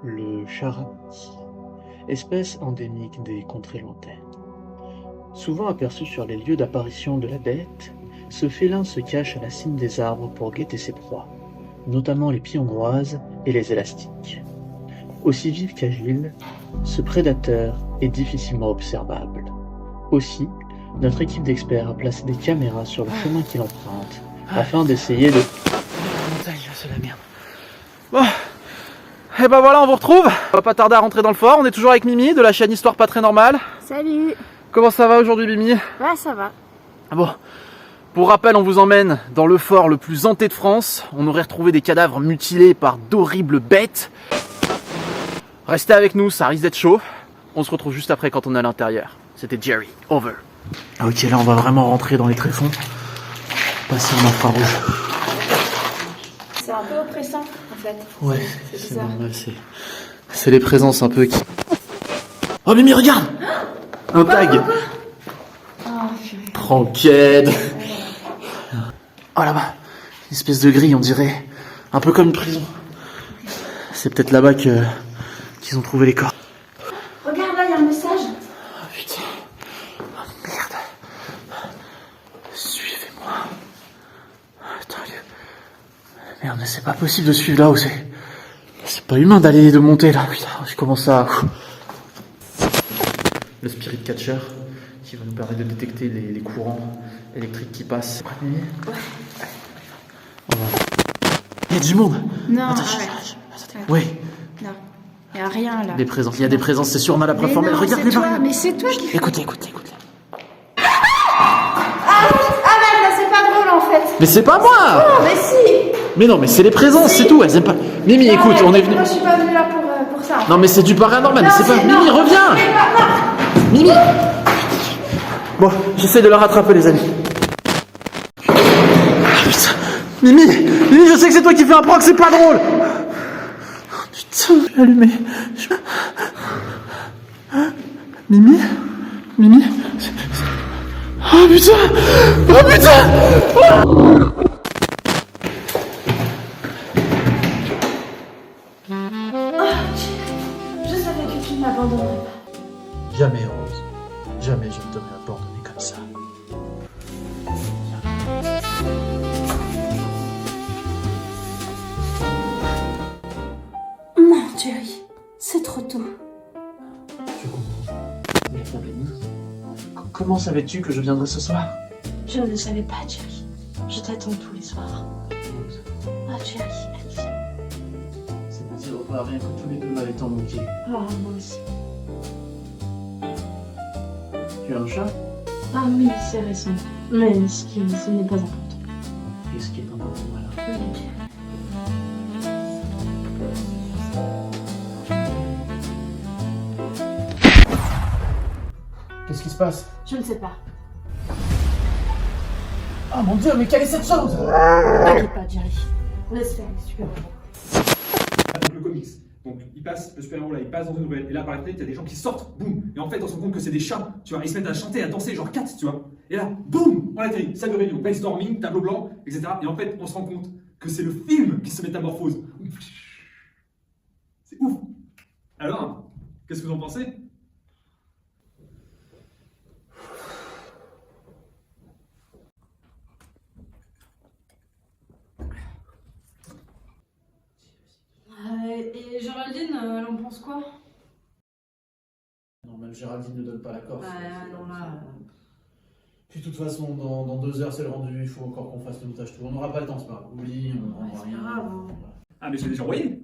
Le charami, espèce endémique des contrées lointaines. Souvent aperçu sur les lieux d'apparition de la bête, ce félin se cache à la cime des arbres pour guetter ses proies, notamment les pieds-hongroises et les élastiques. Aussi vif qu'agile, ce prédateur est difficilement observable. Aussi, notre équipe d'experts a placé des caméras sur le chemin qu'il emprunte, afin d'essayer de... Montagne, c'est la merde. Bon, et ben voilà, on vous retrouve. On va pas tarder à rentrer dans le fort. On est toujours avec Mimi de la chaîne Histoire pas très normale. Salut. Comment ça va aujourd'hui, Mimi? Ouais, ça va. Bon, pour rappel, on vous emmène dans le fort le plus hanté de France. On aurait retrouvé des cadavres mutilés par d'horribles bêtes. Restez avec nous, ça risque d'être chaud. On se retrouve juste après quand on est à l'intérieur. C'était Jerry, over. Ok, là on va vraiment rentrer dans les tréfonds. Passer en infrarouge. C'est un peu oppressant en fait. Ouais, c'est c'est bizarre. normal, c'est les présences un peu qui... Oh Mimi, regarde! Un tag! Oh, purée. Tranquille! Oh là-bas, une espèce de grille, on dirait. Un peu comme une prison. C'est peut-être là-bas qu'ils ont trouvé les corps. Regarde là, il y a un message. Oh putain. Oh merde. Suivez-moi. Attends, merde, mais c'est pas possible de suivre là où c'est. C'est pas humain d'aller de monter là. Putain, je commence à. Le spirit catcher qui va nous permettre de détecter les courants électriques qui passent. Ouais. Il y a du monde. Non, Attends, arrête. Oui, Non, il y a rien là. des présences. Il y a des présences, c'est sûr, on a la preuve formelle. non, Regarde c'est les toi, barils. mais c'est toi qui... Écoutez. Arrête là, c'est pas drôle en fait. Mais c'est pas moi. Non, mais si. Mais non, mais c'est les présences, c'est tout. Elles aiment pas. Mimi, Non, écoute, mais on est venu. Moi je suis pas venue là pour ça. Non, mais c'est du paranormal. Non, Mais c'est pas. non, Mimi, reviens. mais non. Mimi. Bon, j'essaie de la rattraper, les amis. Ah, putain. Mimi, je sais que c'est toi qui fais un prank, c'est pas drôle. Oh, putain, je vais allumer. Mimi. Oh putain. Je savais que tu ne m'abandonnerais pas. Jamais, Rose. Jamais je ne t'aurais abandonné comme ça. Non, Jerry, c'est trop tôt. Je comprends. Mais comment savais-tu que je viendrais ce soir? Je ne le savais pas, Jerry. Je t'attends tous les soirs. Ah, Jerry, allez, viens. C'est petit repas, rien que tous les deux m'avaient tant manqué. Oh, moi aussi. Tu as un chat? Ah oui, c'est récent. Mais ce n'est pas important. Et ce qui est important, voilà. Qu'est-ce qui se passe? Je ne sais pas. Oh mon dieu, mais quelle est cette chose? T'inquiète pas, Jerry. Laisse faire les super-héros. Donc le comics. Donc il passe, le super-héros là, il passe dans une nouvelle. Et là, par exemple, il y a des gens qui sortent, boum. Et en fait, on se rend compte que c'est des chats, tu vois. Ils se mettent à chanter, à danser, genre 4, tu vois. Et là, boum, on atterrit, salle de réunion, brainstorming, tableau blanc, etc. Et en fait, on se rend compte que c'est le film qui se métamorphose. C'est ouf. Alors, qu'est-ce que vous en pensez? Et Géraldine, elle en pense quoi? Non, même Géraldine ne donne pas l'accord. Non, là. Puis de toute façon, dans 2 heures, c'est le rendu. Il faut encore qu'on fasse le montage tout. On n'aura pas le temps, c'est pas grave. Oublie, on Ouais, n'aura c'est rien. pas grave, hein. Ah, mais je l'ai déjà envoyé.